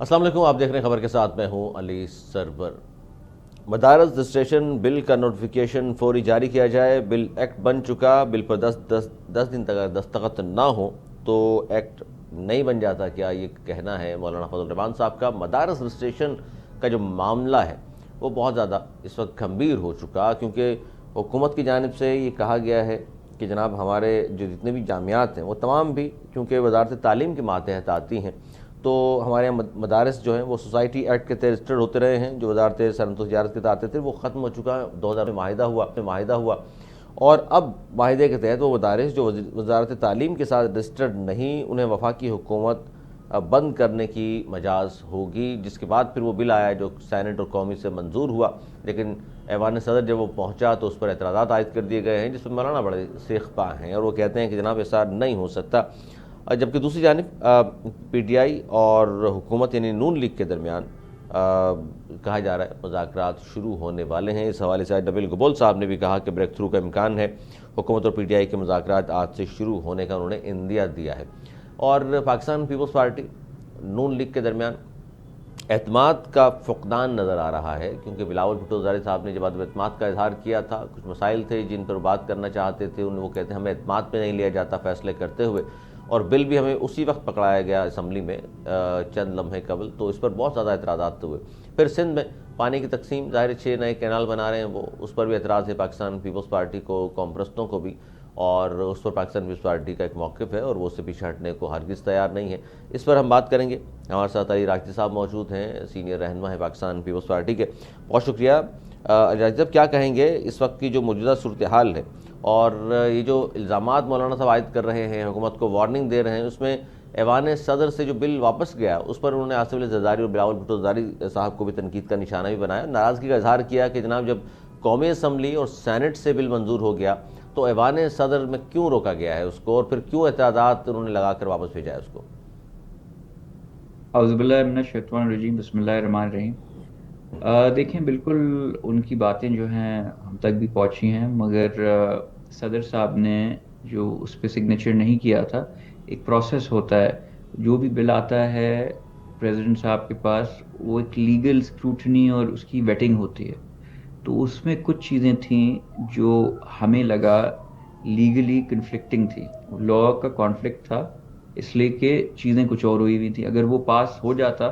السلام علیکم، آپ دیکھ رہے ہیں خبر کے ساتھ، میں ہوں علی سرور۔ مدارس رجسٹریشن بل کا نوٹیفیکیشن فوری جاری کیا جائے۔ بل ایکٹ بن چکا، بل پر 10 دن تک اگر دستخط نہ ہو تو ایکٹ نہیں بن جاتا، کیا یہ کہنا ہے مولانا فضل الرحمان صاحب کا۔ مدارس رجسٹریشن کا جو معاملہ ہے وہ بہت زیادہ اس وقت گھمبیر ہو چکا، کیونکہ حکومت کی جانب سے یہ کہا گیا ہے کہ جناب ہمارے جو جتنے بھی جامعات ہیں وہ تمام بھی چونکہ وزارت تعلیم کے ماتحت آتی ہیں، تو ہمارے یہاں مدارس جو ہیں وہ سوسائٹی ایکٹ کے تحت رجسٹرڈ ہوتے رہے ہیں۔ جو وزارت صنعت و تجارت کے تحت آتے تھے وہ ختم ہو چکا ہے، 2000 میں معاہدہ ہوا، اور اب معاہدے کے تحت وہ مدارس جو وزارت تعلیم کے ساتھ رجسٹرڈ نہیں، انہیں وفاقی حکومت بند کرنے کی مجاز ہوگی، جس کے بعد پھر وہ بل آیا جو سینٹ اور قومی سے منظور ہوا، لیکن ایوان صدر جب وہ پہنچا تو اس پر اعتراضات عائد کر دیے گئے ہیں، جس پر مولانا بڑے سیخ پا ہیں، اور وہ کہتے ہیں کہ جناب ایسا نہیں ہو سکتا۔ جبکہ دوسری جانب پی ٹی آئی اور حکومت یعنی نون لیگ کے درمیان کہا جا رہا ہے مذاکرات شروع ہونے والے ہیں۔ اس حوالے سے نبیل گبول صاحب نے بھی کہا کہ بریک تھرو کا امکان ہے، حکومت اور پی ٹی آئی کے مذاکرات آج سے شروع ہونے کا انہوں نے عندیہ دیا ہے۔ اور پاکستان پیپلز پارٹی نون لیگ کے درمیان اعتماد کا فقدان نظر آ رہا ہے، کیونکہ بلاول بھٹو زرداری صاحب نے جب اعتماد کا اظہار کیا تھا، کچھ مسائل تھے جن پر بات کرنا چاہتے تھے، وہ کہتے ہیں ہمیں اعتماد پہ نہیں لیا جاتا فیصلے کرتے ہوئے، اور بل بھی ہمیں اسی وقت پکڑایا گیا اسمبلی میں چند لمحے قبل، تو اس پر بہت زیادہ اعتراضات ہوئے۔ پھر سندھ میں پانی کی تقسیم، ظاہر 6 نئے کینال بنا رہے ہیں وہ، اس پر بھی اعتراض ہے پاکستان پیپلز پارٹی کو، قوم پرستوں کو بھی، اور اس پر پاکستان پیپلز پارٹی کا ایک موقف ہے اور وہ اس سے پیچھے ہٹنے کو ہرگز تیار نہیں ہے۔ اس پر ہم بات کریں گے۔ ہمارے ساتھ علی راکتی صاحب موجود ہیں، سینئر رہنما ہیں پاکستان پیپلز پارٹی کے۔ بہت شکریہ علی راکتی صاحب، کیا کہیں گے اس وقت کی جو موجودہ صورتحال ہے اور یہ جو الزامات مولانا صاحب عائد کر رہے ہیں، حکومت کو وارننگ دے رہے ہیں، اس میں ایوان صدر سے جو بل واپس گیا اس پر انہوں نے آصف علی زرداری اور بلاول بھٹو زرداری صاحب کو بھی تنقید کا نشانہ بھی بنایا، ناراضگی کا اظہار کیا کہ جناب جب قومی اسمبلی اور سینٹ سے بل منظور ہو گیا تو ایوان صدر میں کیوں روکا گیا ہے اس کو، اور پھر کیوں اعتراضات انہوں نے لگا کر واپس بھیجا ہے اس کو؟ اعوذ باللہ من الشیطان الرجیم، بسم اللہ الرحمن الرحیم۔ دیکھیں، بالکل ان کی باتیں جو ہیں ہم تک بھی پہنچی ہیں، مگر صدر صاحب نے جو اس پہ سگنیچر نہیں کیا تھا۔ ایک پروسیس ہوتا ہے، جو بھی بل آتا ہے پریزیڈنٹ صاحب کے پاس، وہ ایک لیگل اسکروٹنی اور اس کی ویٹنگ ہوتی ہے۔ تو اس میں کچھ چیزیں تھیں جو ہمیں لگا لیگلی کنفلکٹنگ تھی، لا کا کانفلکٹ تھا، اس لیے کہ چیزیں کچھ اور ہوئی ہوئی تھیں۔ اگر وہ پاس ہو جاتا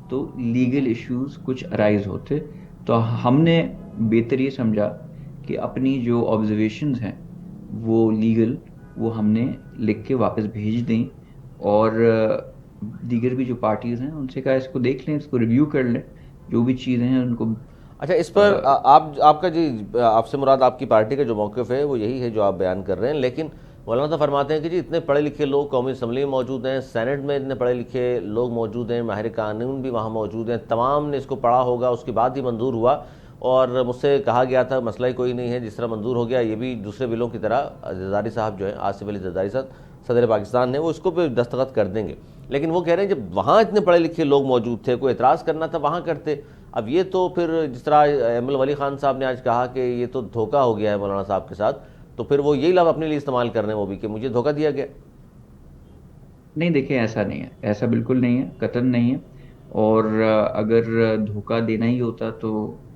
تو لیگل ایشوز کچھ ارائز ہوتے، تو ہم نے بہتر یہ سمجھا کہ اپنی جو آبزرویشنز ہیں وہ لیگل، وہ ہم نے لکھ کے واپس بھیج دیں، اور دیگر بھی جو پارٹیز ہیں ان سے کہا اس کو دیکھ لیں، اس کو ریویو کر لیں، جو بھی چیزیں ہیں ان کو۔ اچھا، اس پر آپ کا جی، آپ سے مراد آپ کی پارٹی کا جو موقف ہے وہ یہی ہے جو آپ بیان کر رہے ہیں، لیکن مولانا صاحب فرماتے ہیں کہ جی اتنے پڑھے لکھے لوگ قومی اسمبلی میں موجود ہیں، سینٹ میں اتنے پڑھے لکھے لوگ موجود ہیں، ماہر قانون بھی وہاں موجود ہیں، تمام نے اس کو پڑھا ہوگا، اس کے بعد ہی منظور ہوا، اور مجھ سے کہا گیا تھا مسئلہ ہی کوئی نہیں ہے، جس طرح منظور ہو گیا یہ بھی دوسرے بلوں کی طرح زرداری صاحب جو ہیں، آصف علی زرداری صاحب صدر پاکستان نے، وہ اس کو پہ دستخط کر دیں گے۔ لیکن وہ کہہ رہے ہیں جب وہاں اتنے پڑھے لکھے لوگ موجود تھے، کوئی اعتراض کرنا تھا وہاں کرتے۔ اب یہ تو پھر جس طرح ایم الولی خان صاحب نے آج کہا کہ یہ تو دھوکہ ہو گیا ہے مولانا صاحب کے ساتھ، تو پھر وہ یہی لفظ اپنے لیے استعمال کر رہے ہیں وہ بھی کہ مجھے دھوکہ دیا گیا۔ نہیں، دیکھیں ایسا نہیں ہے، ایسا بالکل نہیں ہے، قطعاً نہیں ہے۔ اور اگر دھوکہ دینا ہی ہوتا تو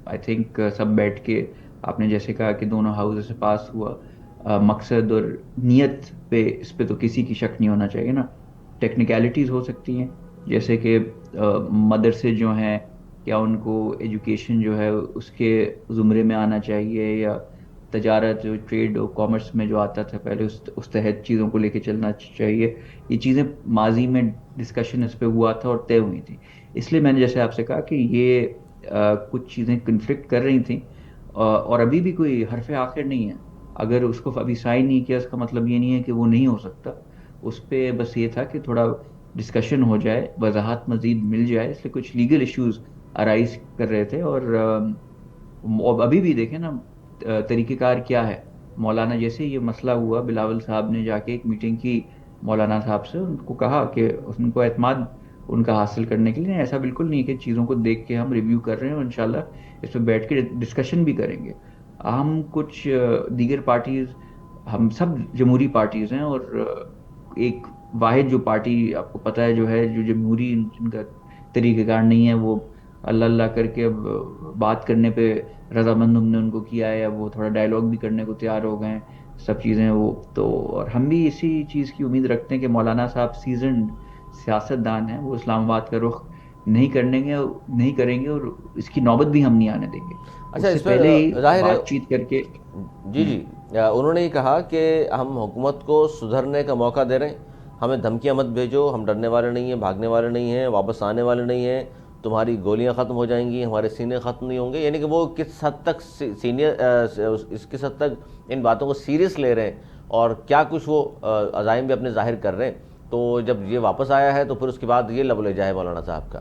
آئی تھنک سب بیٹھ کے، آپ نے جیسے کہا کہ دونوں ہاؤس سے پاس ہوا، مقصد اور نیت پہ، اس پہ تو کسی کی شک نہیں ہونا چاہیے نا۔ ٹیکنیکلٹیز ہو سکتی ہیں، جیسے کہ مدرسے جو ہیں، کیا ان کو ایجوکیشن جو ہے اس کے زمرے میں آنا چاہیے، یا تجارت جو ٹریڈ اور کامرس میں جو آتا تھا پہلے اس تحت چیزوں کو لے کے چلنا چاہیے۔ یہ چیزیں ماضی میں ڈسکشن اس پہ ہوا تھا اور طے ہوئی تھی، اس لیے میں نے جیسے آپ سے کہا کہ یہ کچھ چیزیں کنفلکٹ کر رہی تھیں، اور ابھی بھی کوئی حرف آخر نہیں ہے۔ اگر اس کو ابھی سائن نہیں کیا، اس کا مطلب یہ نہیں ہے کہ وہ نہیں ہو سکتا۔ اس پہ بس یہ تھا کہ تھوڑا ڈسکشن ہو جائے، وضاحت مزید مل جائے، اس لیے کچھ لیگل ایشوز ارائز کر رہے تھے۔ اور ابھی بھی دیکھیں نا طریقہ کار کیا ہے۔ مولانا جیسے یہ مسئلہ ہوا، بلاول صاحب نے جا کے ایک میٹنگ کی مولانا صاحب سے، ان کو کہا کہ ان کو اعتماد ان کا حاصل کرنے کے لیے، ایسا بالکل نہیں کہ چیزوں کو دیکھ کے ہم ریویو کر رہے ہیں، اور انشاءاللہ اس پہ بیٹھ کے ڈسکشن بھی کریں گے۔ ہم کچھ دیگر پارٹیز، ہم سب جمہوری پارٹیز ہیں، اور ایک واحد جو پارٹی آپ کو پتہ ہے جو ہے، جو جمہوری جن کا طریقہ کار نہیں ہے. وہ اللہ اللہ کر کے اب بات کرنے پہ رضامند ہم نے ان کو کیا ہے, اب وہ تھوڑا ڈائلاگ بھی کرنے کو تیار ہو گئے ہیں, سب چیزیں وہ تو. اور ہم بھی اسی چیز کی امید رکھتے ہیں کہ مولانا صاحب سیزنڈ سیاست دان ہیں, وہ اسلام آباد کا رخ نہیں کریں گے اور اس کی نوبت بھی ہم نہیں آنے دیں گے. اچھا اس سے اس میں پہلے ہی ظاہر ہے بات چیت کر کے. جی جی انہوں نے یہ کہا کہ ہم حکومت کو سدھرنے کا موقع دے رہے ہیں, ہمیں دھمکیاں مت بھیجو, ہم ڈرنے والے نہیں ہیں, بھاگنے والے نہیں ہیں, واپس آنے والے نہیں ہیں, تمہاری گولیاں ختم ہو جائیں گی, ہمارے سینے ختم نہیں ہوں گے. یعنی کہ وہ کس حد تک کس حد تک ان باتوں کو سیریس لے رہے ہیں اور کیا کچھ وہ عزائم بھی اپنے ظاہر کر رہے ہیں. تو جب یہ واپس آیا ہے تو پھر اس کے بعد یہ لب لہجہ ہے مولانا صاحب کا.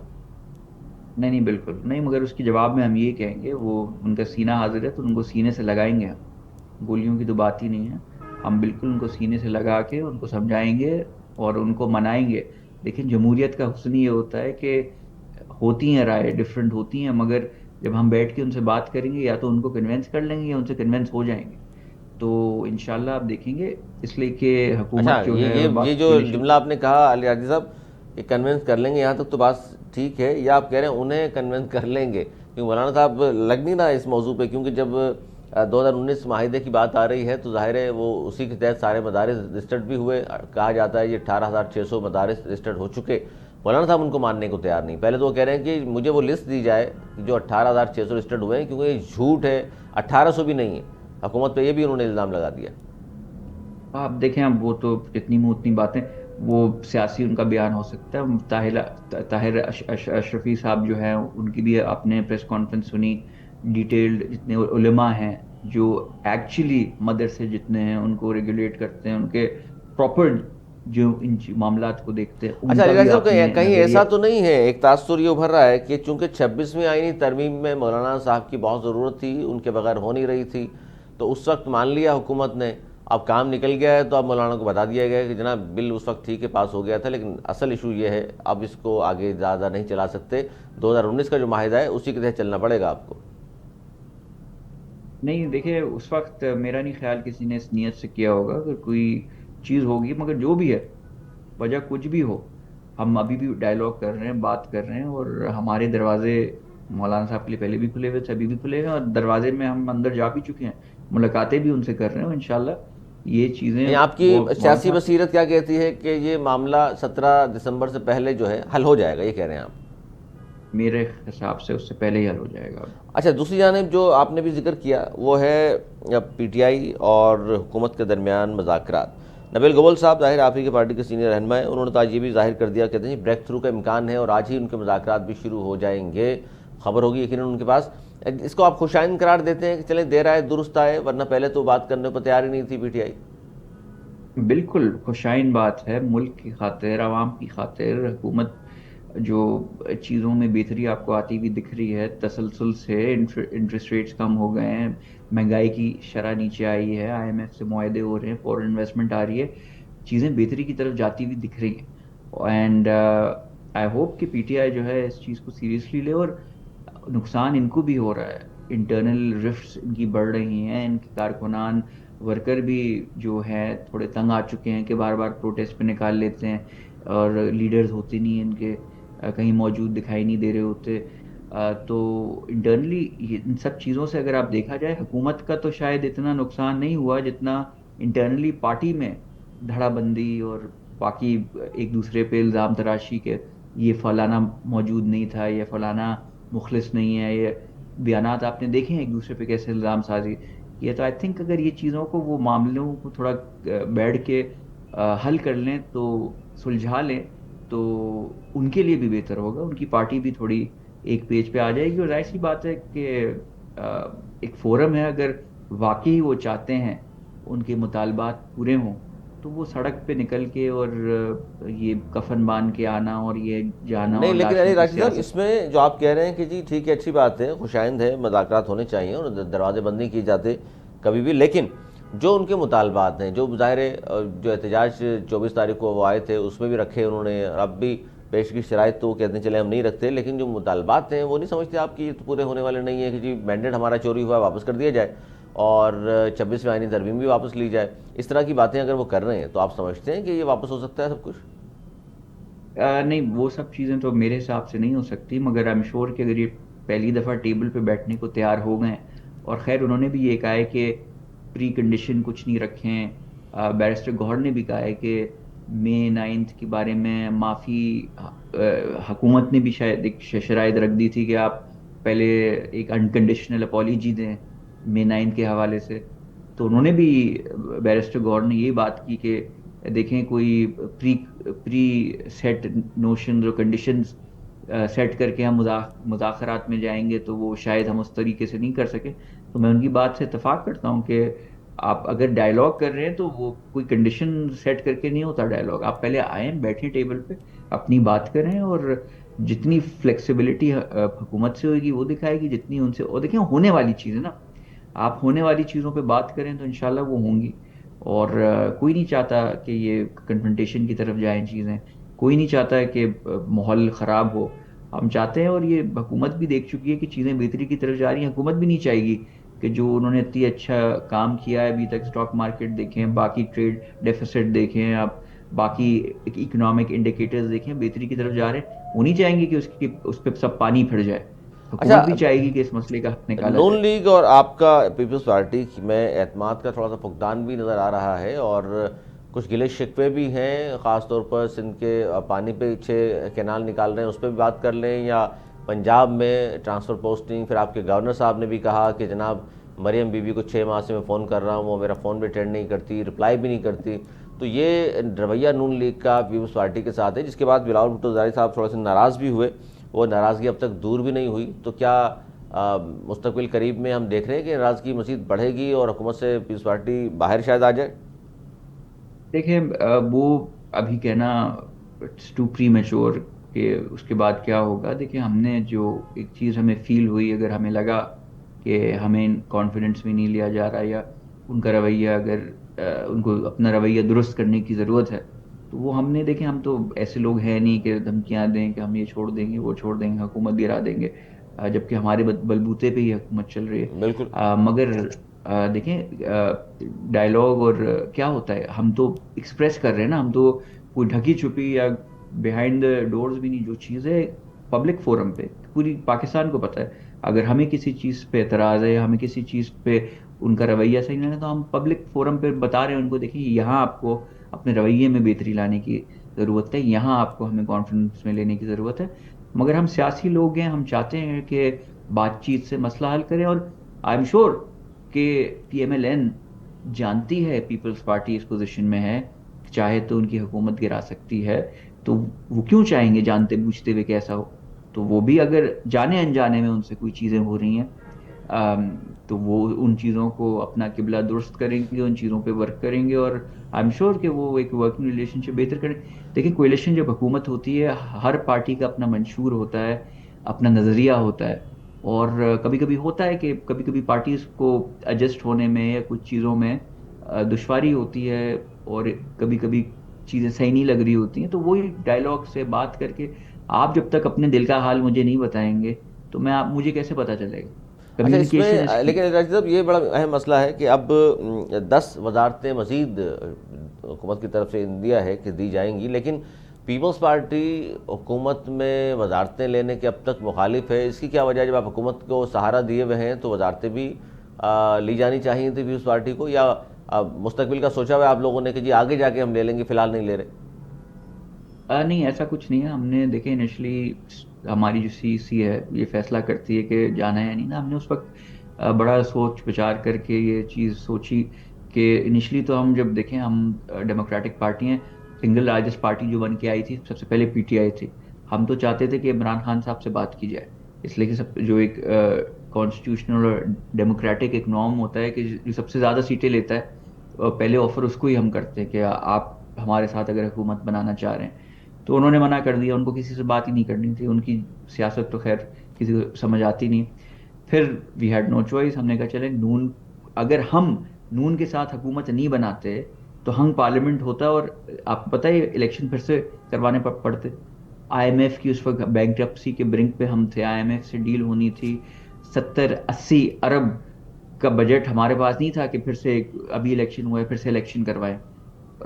نہیں نہیں بالکل نہیں, مگر اس کے جواب میں ہم یہ کہیں گے, وہ ان کا سینہ حاضر ہے تو ان کو سینے سے لگائیں گے ہم. گولیوں کی تو بات ہی نہیں ہے, ہم بالکل ان کو سینے سے لگا کے ان کو سمجھائیں گے اور ان کو منائیں گے. لیکن جمہوریت کا حسن یہ ہوتا ہے کہ ہوتی ہیں رائے ڈفرینٹ ہوتی ہیں, مگر جب ہم بیٹھ کے ان سے بات کریں گے یا تو ان کو کنونس کر لیں گے یا ان سے کنونس ہو جائیں گے. تو انشاءاللہ آپ دیکھیں گے, اس لیے کہ اچھا حکومت جو ہے یہ وقت جو کے نشے. جملہ آپ نے کہا علی راجی صاحب, یہ کنونس کر لیں گے, یہاں تک تو بات ٹھیک ہے, یا آپ کہہ رہے ہیں انہیں کنونس کر لیں گے؟ کیونکہ مولانا صاحب لگ نہیں رہا اس موضوع پہ, کیونکہ جب 2019 معاہدے کی بات آ رہی ہے تو ظاہر ہے وہ اسی کے تحت سارے مدارس رجسٹرڈ بھی ہوئے. کہا جاتا ہے یہ 18,600 مدارس رجسٹرڈ ہو چکے. مولانا صاحب ان کو ماننے کو تیار نہیں. پہلے تو وہ کہہ رہے ہیں کہ مجھے وہ لسٹ دی جائے جو 18,600 رجسٹرڈ ہوئے ہیں, کیونکہ یہ جھوٹ ہے, 1,800 بھی نہیں ہے. حکومت پہ یہ بھی انہوں نے الزام لگا دیا. آپ دیکھیں, اب وہ تو جتنی منہ اتنی باتیں, وہ سیاسی ان کا بیان ہو سکتا ہے. طاہر اشرفی صاحب جو ہیں ان کی بھی آپ نے پریس کانفرنس سنی, ڈیٹیلڈ جتنے علماء ہیں جو ایکچولی مدرسے جتنے ہیں ان کو ریگولیٹ کرتے ہیں, ان کے پراپر جو ان معاملات کو دیکھتے ہیں, ان اچھا کا علی بھی راجی صاحب آپ نے کہیں نظریہ. ایسا تو نہیں ہے, ایک تاثر یہ ابھر رہا ہے کہ چونکہ 26ویں آئینی ترمیم میں مولانا صاحب کی بہت ضرورت تھی, ان کے بغیر ہو نہیں رہی تھی, تو اس وقت مان لیا حکومت نے, اب کام نکل گیا ہے تو اب مولانا کو بتا دیا گیا کہ جناب بل اس وقت ٹھیک ہے پاس ہو گیا تھا, لیکن اصل ایشو یہ ہے اب اس کو آگے زیادہ نہیں چلا سکتے. 2019 کا جو معاہدہ ہے اسی کے تحت چلنا پڑے گا آپ کو. نہیں دیکھیں, اس وقت میرا نہیں خیال کسی نے اس نیت سے کیا ہوگا, اگر کوئی چیز ہوگی, مگر جو بھی ہے وجہ کچھ بھی ہو, ہم ابھی بھی ڈائلاگ کر رہے ہیں, بات کر رہے ہیں, اور ہمارے دروازے مولانا صاحب کے لیے پہلے بھی کھلے ہوئے تھے, ابھی بھی کھلے ہیں, اور دروازے میں ہم اندر جا بھی چکے ہیں, ملاقاتیں بھی ان سے کر رہے ہیں, اور انشاءاللہ یہ چیزیں یعنی آپ کی وہ مولانا سیاسی صاحب. بصیرت کیا کہتی ہے کہ یہ معاملہ 17 دسمبر سے پہلے جو ہے حل ہو جائے گا, یہ کہہ رہے ہیں آپ؟ میرے حساب سے اس سے پہلے ہی حل ہو جائے گا. اچھا دوسری جانب جو آپ نے بھی ذکر کیا وہ ہے پی ٹی آئی اور حکومت کے درمیان مذاکرات. نبیل گول صاحب ظاہر آپ ہی کے پارٹی کے سینئر رہنما ہیں, انہوں نے تو آج یہ بھی ظاہر کر دیا, کہتے ہیں بریک تھرو کا امکان ہے اور آج ہی ان کے مذاکرات بھی شروع ہو جائیں گے, خبر ہوگی یقیناً ان کے پاس. اس کو آپ خوشائند قرار دیتے ہیں کہ چلیں دیر آئے درست آئے, ورنہ پہلے تو بات کرنے پر تیار ہی نہیں تھی پی ٹی آئی؟ بالکل خوشائن بات ہے, ملک کی خاطر, عوام کی خاطر. حکومت جو چیزوں میں بہتری آپ کو آتی ہوئی دکھ رہی ہے تسلسل سے, انٹرسٹ ریٹس کم ہو گئے ہیں, مہنگائی کی شرح نیچے آئی ہے, آئی ایم ایف سے معاہدے ہو رہے ہیں, فورن انویسٹمنٹ آ رہی ہے, چیزیں بہتری کی طرف جاتی ہوئی دکھ رہی ہیں. اینڈ آئی ہوپ کہ پی ٹی آئی جو ہے اس چیز کو سیریسلی لے, اور نقصان ان کو بھی ہو رہا ہے, انٹرنل رفٹس ان کی بڑھ رہی ہیں, ان کے کارکنان ورکر بھی جو ہیں تھوڑے تنگ آ چکے ہیں کہ بار بار پروٹیسٹ پہ نکال لیتے ہیں, اور لیڈرز ہوتے نہیں ان کے, کہیں موجود دکھائی نہیں دے رہے ہوتے. تو انٹرنلی ان سب چیزوں سے اگر آپ دیکھا جائے, حکومت کا تو شاید اتنا نقصان نہیں ہوا جتنا انٹرنلی پارٹی میں دھڑا بندی اور باقی ایک دوسرے پہ الزام تراشی کے یہ فلانا موجود نہیں تھا, یہ فلانا مخلص نہیں ہے, یہ بیانات آپ نے دیکھے ہیں ایک دوسرے پہ کیسے الزام سازی کیا. تو آئی تھنک اگر یہ چیزوں کو, وہ معاملوں کو تھوڑا بیٹھ کے حل کر لیں, تو سلجھا لیں, تو ان کے لیے بھی بہتر ہوگا, ان کی پارٹی بھی تھوڑی ایک پیج پہ آ جائے گی. اور ظاہر سی بات ہے کہ ایک فورم ہے, اگر واقعی وہ چاہتے ہیں ان کے مطالبات پورے ہوں, تو وہ سڑک پہ نکل کے اور یہ کفن باندھ کے آنا اور یہ جانا نہیں اور لیکن لاشوں علی کی راشد صاحب سیاست. اس میں جو آپ کہہ رہے ہیں کہ جی ٹھیک ہے اچھی بات ہے, خوشائند ہے, مذاکرات ہونے چاہیے اور دروازے بند نہیں کیے جاتے کبھی بھی, لیکن جو ان کے مطالبات ہیں, جو ظاہر جو احتجاج 24 تاریخ کو وہ آئے تھے اس میں بھی رکھے انہوں نے, اب بھی پیش کی شرائط تو وہ کہتے ہیں چلے ہم نہیں رکھتے, لیکن جو مطالبات ہیں وہ نہیں سمجھتے آپ کی پورے ہونے والے نہیں ہیں کہ جی مینڈیٹ ہمارا چوری ہوا ہے واپس کر دیا جائے اور 26ویں آئینی ترمیم بھی واپس لی جائے. اس طرح کی باتیں اگر وہ کر رہے ہیں تو آپ سمجھتے ہیں کہ یہ واپس ہو سکتا ہے سب کچھ؟ نہیں وہ سب چیزیں تو میرے حساب سے نہیں ہو سکتی، مگر آئی ایم شیور کہ اگر یہ پہلی دفعہ ٹیبل پہ بیٹھنے کو تیار ہو گئے، اور خیر انہوں نے بھی یہ کہا ہے کہ پری کنڈیشن کچھ نہیں رکھیں، بیرسٹر گوہر نے بھی کہا ہے کہ مئی 9 کے بارے میں معافی، حکومت نے بھی شاید ایک شرائط رکھ دی تھی کہ آپ پہلے ایک انکنڈیشنل اپولیجی دیں مئی 9 کے حوالے سے، تو انہوں نے بھی، بیرسٹر گوہر نے یہ بات کی کہ دیکھیں کوئی پری پری سیٹ نوشنز اور کنڈیشنز سیٹ کر کے ہم مذاکرات میں جائیں گے تو وہ شاید ہم اس طریقے سے نہیں کر سکیں. تو میں ان کی بات سے اتفاق کرتا ہوں کہ آپ اگر ڈائلاگ کر رہے ہیں تو وہ کوئی کنڈیشن سیٹ کر کے نہیں ہوتا ڈائلاگ، آپ پہلے آئیں بیٹھیں ٹیبل پہ اپنی بات کریں، اور جتنی فلیکسیبلٹی حکومت سے ہوگی وہ دکھائے گی، جتنی ان سے، اور دیکھیں ہونے والی چیزیں نا، آپ ہونے والی چیزوں پہ بات کریں تو انشاءاللہ وہ ہوں گی. اور کوئی نہیں چاہتا کہ یہ کنفرنٹیشن کی طرف جائیں چیزیں، کوئی نہیں چاہتا کہ ماحول خراب ہو. ہم چاہتے ہیں، اور یہ حکومت بھی دیکھ چکی ہے کہ چیزیں بہتری کی طرف جا رہی ہیں. حکومت بھی نہیں چاہے گی کہ جو انہوں نے اتنی اچھا کام کیا ہے ابھی تک، اسٹاک مارکیٹ دیکھیں، باقی ٹریڈ ڈیفیسٹ دیکھیں آپ، باقی اکنامک انڈیکیٹرز دیکھیں، بہتری کی طرف جا رہے ہیں. وہ نہیں چاہیں گے کہ اس پہ سب پانی پھر جائے. اچھا، حکومت بھی چاہے گی کہ اس مسئلے کا حق نکالا نون جائے. لیگ اور آپ کا پیپلز پارٹی میں اعتماد کا تھوڑا سا فقدان بھی نظر آ رہا ہے، اور کچھ گلے شکوے بھی ہیں، خاص طور پر سندھ کے پانی پہ 6 کینال نکال رہے ہیں، اس پہ بھی بات کر لیں، یا پنجاب میں ٹرانسفر پوسٹنگ. پھر آپ کے گورنر صاحب نے بھی کہا کہ جناب مریم بی بی کو 6 ماہ سے میں فون کر رہا ہوں، وہ میرا فون بھی اٹینڈ نہیں کرتی، رپلائی بھی نہیں کرتی. تو یہ رویہ نون لیگ کا پیپلز پارٹی کے ساتھ ہے، جس کے بعد بلاول بھٹو زاری صاحب تھوڑے سے ناراض بھی ہوئے. وہ ناراضگی اب تک دور بھی نہیں ہوئی. تو کیا مستقبل قریب میں ہم دیکھ رہے ہیں کہ ناراضگی مزید بڑھے گی اور حکومت سے پیپلز پارٹی باہر شاید آ جائے؟ دیکھیں وہ ابھی کہنا اٹس ٹو پری میچور کہ اس کے بعد کیا ہوگا. دیکھیں ہم نے جو ایک چیز ہمیں فیل ہوئی، اگر ہمیں لگا کہ ہمیں کانفیڈنس میں نہیں لیا جا رہا، یا ان کا رویہ، اگر ان کو اپنا رویہ درست کرنے کی ضرورت ہے، تو وہ ہم نے، دیکھیں ہم تو ایسے لوگ ہیں نہیں کہ دھمکیاں دیں کہ ہم یہ چھوڑ دیں گے وہ چھوڑ دیں گے، حکومت گرا دیں گے، جبکہ ہمارے بلبوتے پہ ہی حکومت چل رہی ہے. بالکل. مگر دیکھیں ڈائلاگ اور کیا ہوتا ہے، ہم تو ایکسپریس کر رہے ہیں نا، ہم تو کوئی ڈھکی چھپی یا بیہائنڈ دا ڈورز بھی نہیں. جو چیزیں پبلک فورم پہ پوری پاکستان کو پتہ ہے، اگر ہمیں کسی چیز پہ اعتراض ہے، ہمیں کسی چیز پہ ان کا رویہ صحیح نہیں ہے، تو ہم پبلک فورم پہ بتا رہے ہیں ان کو، دیکھیں یہاں آپ کو اپنے رویے میں بہتری لانے کی ضرورت ہے، یہاں آپ کو ہمیں کانفیڈنس میں لینے کی ضرورت ہے. مگر ہم سیاسی لوگ ہیں، ہم چاہتے ہیں کہ بات چیت سے مسئلہ حل کریں. اور آئی ایم شیور کہ پی ایم ایل این جانتی ہے پیپلز پارٹی اس پوزیشن میں ہے، چاہے تو ان کی حکومت گرا سکتی ہے. تو وہ کیوں چاہیں گے جانتے بوجھتے ہوئے کیسا ہو؟ تو وہ بھی اگر جانے انجانے میں ان سے کوئی چیزیں ہو رہی ہیں، تو وہ ان چیزوں کو اپنا قبلہ درست کریں گے، ان چیزوں پہ ورک کریں گے، اور آئی ایم شیور کہ وہ ایک ورکنگ ریلیشن شپ بہتر کریں. دیکھیں کوئلیشن جب حکومت ہوتی ہے، ہر پارٹی کا اپنا منشور ہوتا ہے، اپنا نظریہ ہوتا ہے، اور کبھی کبھی ہوتا ہے کہ کبھی کبھی پارٹیز کو ایڈجسٹ ہونے میں یا کچھ چیزوں میں دشواری ہوتی ہے، اور کبھی کبھی چیزیں صحیح نہیں لگ رہی ہوتی ہیں. تو وہی ڈائلاگ سے بات کر کے، آپ جب تک اپنے دل کا حال مجھے نہیں بتائیں گے تو مجھے کیسے پتا چلے گا؟ اچھا، اس کمیونیکیشن اس میں کی. لیکن راشد صاحب یہ بڑا اہم مسئلہ ہے کہ اب 10 وزارتیں مزید حکومت کی طرف سے دیا ہے کہ دی جائیں گی، لیکن پیپلز پارٹی حکومت میں وزارتیں لینے کے اب تک مخالف ہے. اس کی کیا وجہ ہے؟ جب آپ حکومت کو سہارا دیے ہوئے ہیں تو وزارتیں بھی لی جانی چاہیے تھی پیپلز پارٹی کو، یا مستقبل کا سوچا ہوا آپ لوگوں نے کہ جی آگے جا کے ہم لے لیں گے، فی الحال نہیں لے رہے؟ نہیں ایسا کچھ نہیں ہے. ہم نے دیکھیں انیشلی ہماری جو سی سی ہے یہ فیصلہ کرتی ہے کہ جانا ہے یا نہیں نا. ہم نے اس وقت بڑا سوچ بچار کر کے یہ چیز سوچی کہ انیشلی تو ہم جب دیکھیں، ہم ڈیموکریٹک پارٹی ہیں، سنگل لارجسٹ پارٹی جو بن کے آئی تھی سب سے پہلے پی ٹی آئی تھی. ہم تو چاہتے تھے کہ عمران خان صاحب سے بات کی جائے، اس لیے کہ جو ایک کانسٹیٹیوشنل اور ڈیموکریٹک ایک نارم ہوتا ہے کہ جو سب سے زیادہ سیٹیں لیتا ہے پہلے آفر اس کو ہی ہم کرتے ہیں کہ آپ ہمارے ساتھ اگر حکومت بنانا چاہ رہے ہیں. تو انہوں نے منع کر دیا، ان کو کسی سے بات ہی نہیں کرنی تھی، ان کی سیاست تو خیر کسی کو سمجھ آتی نہیں. پھر وی ہیڈ نو چوائس، ہم نے کہا چلیں نون، اگر ہم نون کے ساتھ حکومت نہیں بناتے تو ہنگ پارلیمنٹ ہوتا، اور آپ کو پتہ ہے الیکشن پھر سے کروانے پڑتے. آئی ایم ایف کی اس وقت بینکرپسی کے برنک پہ ہم تھے، آئی ایم ایف سے ڈیل ہونی تھی، 70-80 ارب کا بجٹ ہمارے پاس نہیں تھا کہ پھر سے ابھی الیکشن ہوا ہے پھر سے الیکشن کروائے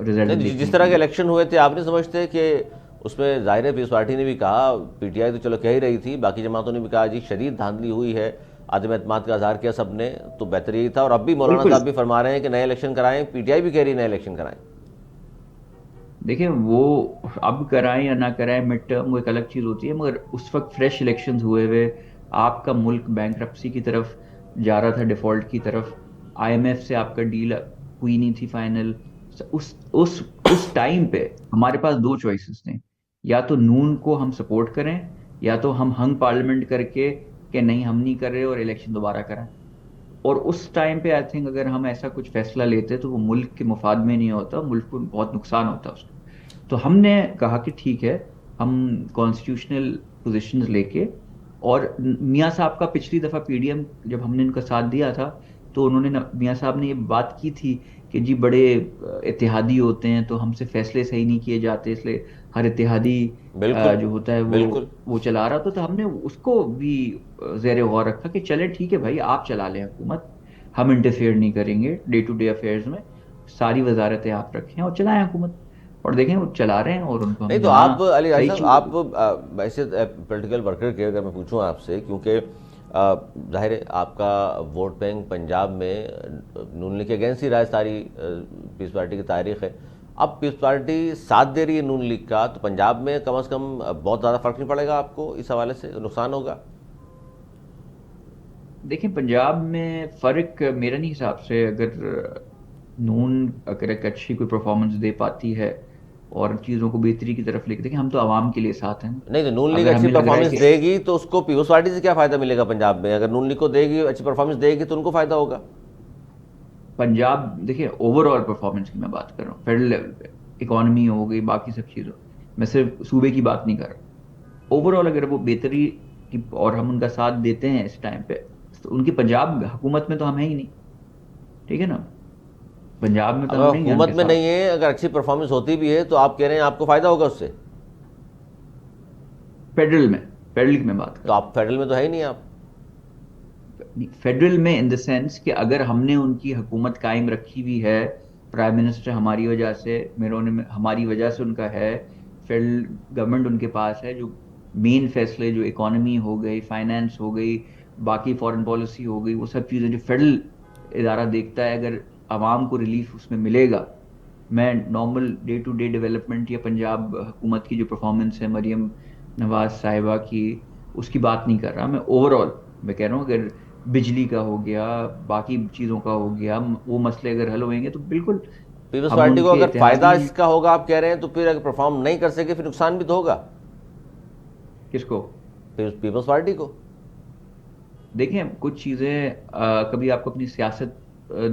رزلٹ جس دیکھنے کے طرح کے لیے. الیکشن ہوئے تھے، آپ نہیں سمجھتے کہ اس میں ظاہر ہے پیپلز پارٹی نے بھی کہا, پی ٹی آئی تو چلو کہہ ہی رہی تھی, باقی جماعتوں نے بھی کہا جی شدید دھاندلی ہوئی ہے, عدم اعتماد کا اظہار کیا سب نے, تو بہتر یہی تھا. اور اب بھی مولانا بالکل. صاحب بھی فرما رہے ہیں کہ نئے الیکشن کرائیں, پی ٹی آئی بھی کہہ رہی ہے نئے الیکشن کرائیں. دیکھیں وہ اب کرائیں یا نہ کرائیں مڈ ٹرم وہ ایک الگ چیز ہوتی ہے, مگر اس وقت فریش الیکشنز ہوئے ہوئے, آپ کا ملک بینکرپسی کی طرف جا رہا تھا, ڈیفالٹ کی طرف, آئی ایم ایف سے آپ کا ڈیل ہوئی نہیں تھی فائنل. اس ٹائم پہ ہمارے پاس دو چوائسز تھے, یا تو نون کو ہم سپورٹ کریں, یا تو ہم ہنگ پارلیمنٹ کر کے کہ نہیں ہم نہیں کر رہے اور الیکشن دوبارہ کرائیں. اور اس ٹائم پہ آئی تھنک اگر ہم ایسا کچھ فیصلہ لیتے تو وہ ملک کے مفاد میں نہیں ہوتا, ملک کو بہت نقصان ہوتا اس کا. تو ہم نے کہا کہ ٹھیک ہے, ہم کانسٹیٹیوشنل پوزیشنز لے کے, اور میاں صاحب کا پچھلی دفعہ پی ڈی ایم جب ہم نے ان کا ساتھ دیا تھا تو انہوں نے میاں صاحب نے یہ بات کی تھی کہ جی بڑے اتحادی ہوتے ہیں تو ہم سے فیصلے صحیح نہیں کیے جاتے, اس لیے ہر اتحادی بالکل جو ہوتا ہے بالکل. وہ چلا رہا. تو ہم نے اس کو بھی زیر غور رکھا کہ چلے ٹھیک ہے بھائی آپ چلا لیں حکومت, ہم انٹرفیئر نہیں کریں گے ڈے ٹو ڈے افیئرز میں, ساری وزارتیں آپ رکھیں اور چلائیں حکومت. اور دیکھیں وہ چلا رہے ہیں, اور ان کو ہم نہیں تو جہاں آپ علی راج صحیح صاحب, چیز. آپ ویسے پولیٹیکل ورکر کے اگر میں پوچھوں آپ سے, کیونکہ ظاہر ہے آپ کا ووٹ بینک پنجاب میں نون لیگ کے اگینسٹ ہی رہا ہے, ساری پیپلز پارٹی کی تاریخ ہے. اب پیپلز پارٹی ساتھ دے رہی ہے نون لیگ کا, تو پنجاب میں کم از کم بہت زیادہ فرق نہیں پڑے گا آپ کو اس حوالے سے, نقصان ہوگا؟ دیکھیں پنجاب میں فرق میرا نہیں حساب سے, اگر نون اگر ایک اچھی کوئی پرفارمنس دے پاتی ہے اور چیزوں کو بہتری کی طرف لے کے, دیکھیں ہم تو عوام کے لیے ساتھ ہیں. نہیں تو نون لیگ اگر اچھی ہمیں لگ رہا ہے پرفارمنس کہ دے گی تو اس کو پیپلز پارٹی سے کیا فائدہ ملے گا پنجاب میں؟ اگر نون لیگ کو دے گی, اچھی پرفارمنس دے گی تو ان کو فائدہ ہوگا. پنجاب دیکھیں اوور آل پرفارمنس کی میں بات کر رہا ہوں, فیڈرل لیول پہ اکانومی ہو گئی باقی سب چیزوں, میں صرف صوبے کی بات نہیں کر رہا. اوور آل اگر وہ بہتری کی اور ہم ان کا ساتھ دیتے ہیں اس ٹائم پہ, تو ان کی پنجاب حکومت میں تو ہم ہیں ہی نہیں, ٹھیک ہے نا, پنجاب میں تو اگر ہم نہیں ہیں ان حکومت کے میں ساتھ. نہیں ہے, اگر اچھی پرفارمنس ہوتی بھی ہے تو آپ کہہ رہے ہیں آپ کو فائدہ ہوگا اس سے؟ فیڈرل میں, فیڈرل کی میں بات کر تو رہا آپ فیڈرل میں تو ہے ہی نہیں آپ. ہوں. فیڈرل میں ان دا سینس کہ اگر ہم نے ان کی حکومت قائم رکھی ہوئی ہے, پرائم منسٹر ہماری وجہ سے, ہماری وجہ سے ان کا ہے, فیڈرل گورنمنٹ ان کے پاس ہے, جو مین فیصلے جو اکانومی ہو گئی, فائنانس ہو گئی, باقی فارن پالیسی ہو گئی, وہ سب چیزیں جو فیڈرل ادارہ دیکھتا ہے, اگر عوام کو ریلیف اس میں ملے گا. میں normal day to day development یا پنجاب حکومت کی جو پرفارمنس ہے مریم نواز صاحبہ کی, اس کی بات نہیں کر رہا میں. اوور آل میں کہہ رہا ہوں اگر بجلی کا ہو گیا, باقی چیزوں کا ہو گیا, وہ مسئلے اگر حل ہوئیں گے تو بالکل پیپلز ہم پارٹی ان کو کے اگر فائدہ اتحادی ہیں. اس کا ہوگا آپ کہہ رہے ہیں, تو پھر اگر پرفارم نہیں کر سکے پھر نقصان بھی تو ہوگا کس کو؟ پیپلز پارٹی کو. دیکھیں کچھ چیزیں کبھی آپ کو اپنی سیاست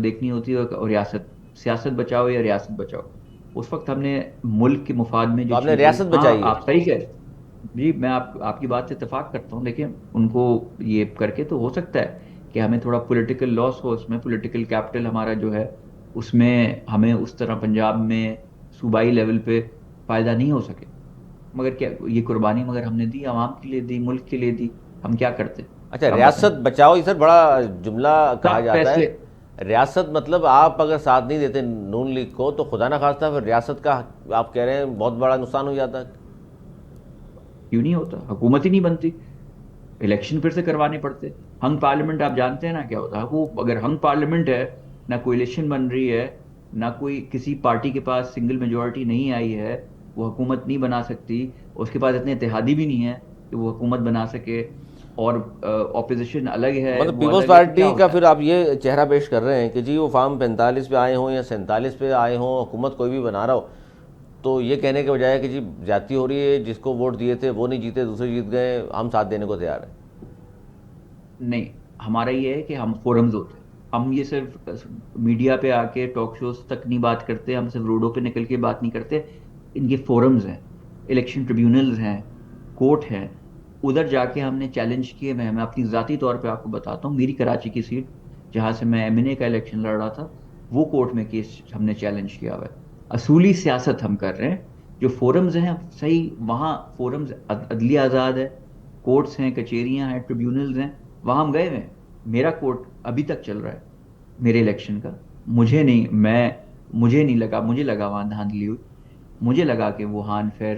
دیکھنی ہوتی ہے, اور ریاست, سیاست بچاؤ یا ریاست بچاؤ. اس وقت ہم نے ملک کے مفاد میں تو جو آپ نے چیزیں, ریاست ہاں بچائی ہے. آپ صحیح کہہ رہے ہیں. جی میں آپ کی بات سے اتفاق کرتا ہوں. دیکھیں ان کو یہ کر کے تو ہو سکتا ہے کہ ہمیں تھوڑا پولیٹیکل لاس ہو, اس میں پولیٹیکل کیپٹل ہمارا جو ہے اس میں ہمیں اس طرح پنجاب میں صوبائی لیول پہ فائدہ نہیں ہو سکے, مگر کیا یہ قربانی مگر ہم نے دی, عوام کے لیے دی, ملک کے لیے دی, ہم کیا کرتے اچھا آپ بتائیں. ریاست بچاؤ, یہ سر بڑا جملہ کہا سب جاتا ہے. فیصلے, ریاست مطلب آپ اگر ساتھ نہیں دیتے نون لیگ کو تو خدا نہ خواستہ پھر ریاست کا آپ کہہ رہے ہیں بہت بڑا نقصان ہو جاتا ہے. کیوں نہیں ہوتا, حکومت ہی نہیں بنتی, الیکشن پھر سے کروانے پڑتے. ہنگ پارلیمنٹ آپ جانتے ہیں نا کیا ہوتا ہے, وہ اگر ہنگ پارلیمنٹ ہے, نہ کوئی الیکشن بن رہی ہے, نہ کوئی کسی پارٹی کے پاس سنگل میجورٹی نہیں آئی ہے, وہ حکومت نہیں بنا سکتی, اس کے پاس اتنے اتحادی بھی نہیں ہے کہ وہ حکومت بنا سکے, اور اپوزیشن الگ ہے, مطلب وہ پیپلز الگ ہے, تو کیا پارٹی کا ہوتا ہے. پھر آپ یہ چہرہ پیش کر رہے ہیں کہ جی وہ فارم 45 پہ آئے ہوں یا 47 پہ آئے ہوں, حکومت کوئی بھی بنا رہا ہو, تو یہ کہنے کے بجائے کہ جی زیادتی ہو رہی ہے, جس کو ووٹ دیے تھے وہ نہیں جیتے, دوسرے جیت گئے, ہم ساتھ دینے کو تیار ہیں. نہیں, ہمارا یہ ہے کہ ہم فورمز ہوتے ہیں, ہم یہ صرف میڈیا پہ آ کے ٹاک شوز تک نہیں بات کرتے, ہم صرف روڈوں پہ نکل کے بات نہیں کرتے. ان کے فورمز ہیں, الیکشن ٹریبیونلز ہیں, کورٹ ہے, ادھر جا کے ہم نے چیلنج کیے. میں اپنی ذاتی طور پہ آپ کو بتاتا ہوں, میری کراچی کی سیٹ جہاں سے میں ایم این اے کا الیکشن لڑ رہا تھا, وہ کورٹ میں کیس ہم نے چیلنج کیا ہوا ہے. اصولی سیاست ہم کر رہے ہیں. جو فورمز ہیں صحیح, وہاں فورمز عدلیہ آزاد ہے, کورٹس ہیں, کچہریاں ہیں, ٹریبیونلز ہیں, وہاں ہم گئے ہوئے ہیں. میرا کورٹ ابھی تک چل رہا ہے میرے الیکشن کا. مجھے نہیں لگا, مجھے لگا وہاں دھاندلی ہوئی, مجھے لگا کہ وہاں انفیئر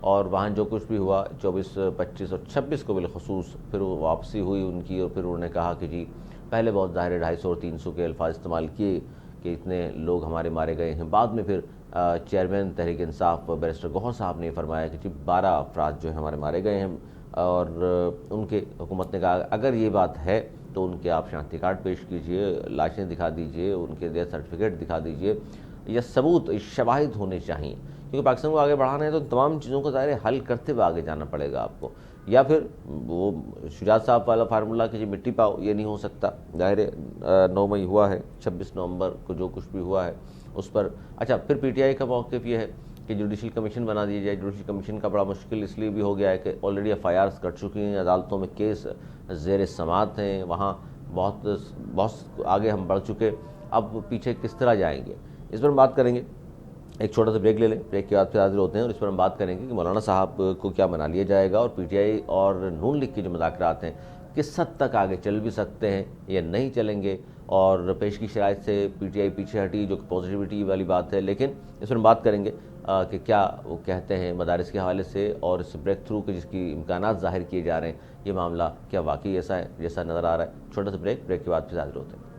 اور وہاں جو کچھ بھی ہوا 24 25 اور 26 کو بالخصوص پھر وہ واپسی ہوئی ان کی، اور پھر انہوں نے کہا کہ جی پہلے بہت ظاہر 250 اور 300 کے الفاظ استعمال کیے کہ اتنے لوگ ہمارے مارے گئے ہیں، بعد میں پھر چیئرمین تحریک انصاف بیرسٹر گوہر صاحب نے فرمایا کہ جی 12 افراد جو ہیں ہمارے مارے گئے ہیں، اور ان کے حکومت نے کہا اگر یہ بات ہے تو ان کے آپ شناختی کارڈ پیش کیجئے، لاشیں دکھا دیجئے، ان کے ڈیتھ سرٹیفکیٹ دکھا دیجئے، یا ثبوت شواہد ہونے چاہیے، کیونکہ پاکستان کو آگے بڑھانا ہے تو تمام چیزوں کو ظاہر حل کرتے ہوئے آگے جانا پڑے گا آپ کو، یا پھر وہ شجاعت صاحب والا فارمولہ کہ جی مٹی پاؤ، یہ نہیں ہو سکتا، ظاہر 9 مئی ہوا ہے، 26 نومبر کو جو کچھ بھی ہوا ہے اس پر اچھا پھر پی ٹی آئی کا موقف یہ ہے کہ جوڈیشل کمیشن بنا دیا جائے۔ جوڈیشل کمیشن کا بڑا مشکل اس لیے بھی ہو گیا ہے کہ آلریڈی ایف آئی آرز کٹ چکی ہیں، عدالتوں میں کیس زیر سماعت ہیں، وہاں بہت آگے ہم بڑھ چکے، اب پیچھے کس طرح جائیں گے، اس پر ہم بات کریں گے۔ ایک چھوٹا سا بریک لے لیں، بریک کے بعد پھر حاضر ہوتے ہیں اور اس پر ہم بات کریں گے کہ مولانا صاحب کو کیا بنا لیا جائے گا، اور پی ٹی آئی اور نون لیگ کے جو مذاکرات ہیں کس حد تک آگے چل بھی سکتے ہیں یا نہیں چلیں گے، اور پیش کی شرائط سے پی ٹی آئی پیچھے ہٹی جو کہ پازیٹیوٹی والی بات ہے، لیکن اس پر ہم بات کریں گے کہ کیا وہ کہتے ہیں مدارس کے حوالے سے، اور اس بریک تھرو کے جس کی امکانات ظاہر کیے جا رہے ہیں، یہ معاملہ کیا واقعی ایسا ہے جیسا نظر آ رہا ہے۔ چھوٹا سا بریک کے بعد پھر حاضر ہوتے ہیں۔